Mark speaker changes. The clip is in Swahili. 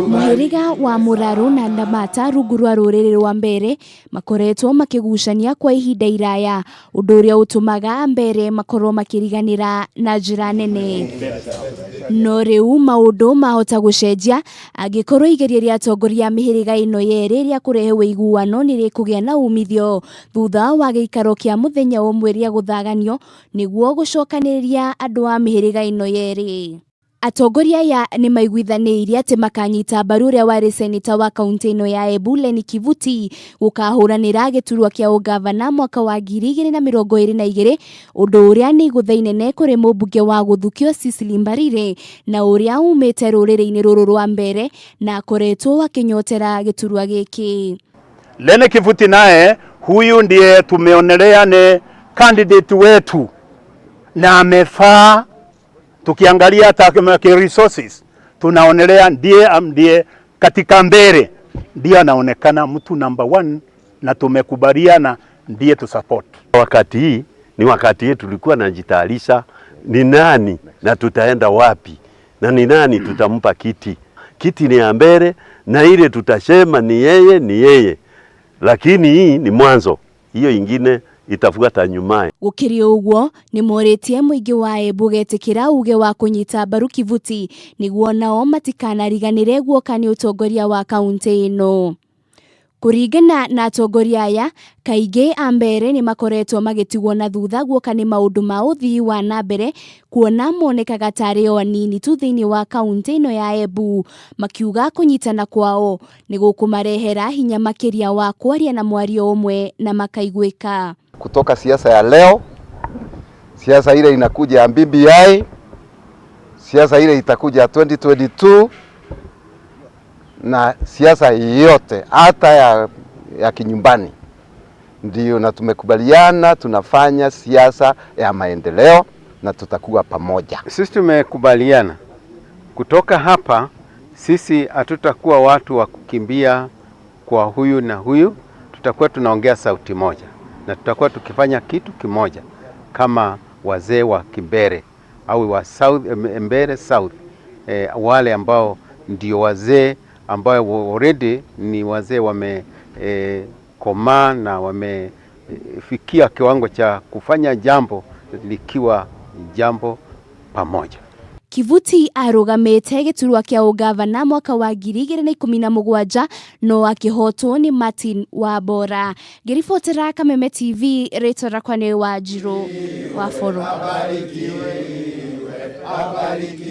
Speaker 1: Muhiriga wa Muraru na Ndamata rungu rwa ruriri rwa Ambeere makoretwo makigucania kwa ihinda iraya, undu uria utumaga Ambeere makorwo makiriganira na njira nene. No riu maundu mahota gucenjia angikorwo igeria ria atongoria mihiriga ino yeri ria kurehe uiguano nirikugia na umithio thutha wa giikaro kia muthenya umwe ria guthaganio niguo gucokaniria andu a mihiriga ino yeri. Atongoria aya ni maiguithanirie ati makanyita mbaru uria wari seneta wa kaunti ino ya Embu Kivuti gukahuranira giturwa kia ugavana mwaka wa 2022 undu uria ni iguthainene kuri mubunge wa guthukio MBEERE na uria umite ruriri-ini ruru rwa Ambeere na akoretwo akinyotera giturwa giki.
Speaker 2: Kivuti naye huyu ndiye tumeonelea ni candidate wetu na amefaa. Tukiangalia hata resources tunaonelea ndiye katika Ambeere ndiye anaonekana mtu number 1 na tumekubaliana ndiye tu support.
Speaker 3: Wakati hii ni wakati yetu tulikuwa najitayarisha ni nani na tutaenda wapi na ni nani tutampa kiti. Kiti ni Ambeere na ile tutasema ni yeye. Lakini hii ni mwanzo. Hiyo ingine itafuata nyumaye.
Speaker 1: Gukiri uguo ni moritie muingi wa Embu getikira uge wa kunyita mbaru Kivuti niguo nao matikanariganire guoka ni utongoria wa kaunti ino. Kuringana na atongoria aya kaingi Ambeere ni makoretwo magitigwo na thutha guoka ni maundu ma uthii wa nambere kuona monekaga tari o nini tu thiini wa kaunti ino ya Embu, makiuga kunyitana kwao ni gukumarehera hinya makiria wa kwaria na mwario umwe na makaiguika.
Speaker 4: Kutoka siasa ya leo, siasa ile inakuja ya MBEERE, siasa ile itakuja 2022 na siasa yote hata ya kinyumbani. Ndio na tumekubaliana tunafanya siasa ya maendeleo na tutakuwa pamoja.
Speaker 5: Sisi tumekubaliana kutoka hapa sisi hatutakuwa watu wa kukimbia kwa huyu na huyu, tutakuwa tunaongea sauti moja na tutakuwa tukifanya kitu kimoja kama wazee wa Ambeere au wa Ambeere South, wale ambao ndio wazee ambao already ni wazee wamekomaa na wamefikia kiwango cha kufanya jambo likiwa jambo pamoja.
Speaker 1: Kivuti arugamite giturwa kia ugavana mwaka wa 2017 no akihotwo ni Martin Wabora. Ngiribotera Kameme TV rĩtwa rakwa nĩ Wanjirũ wa Foro.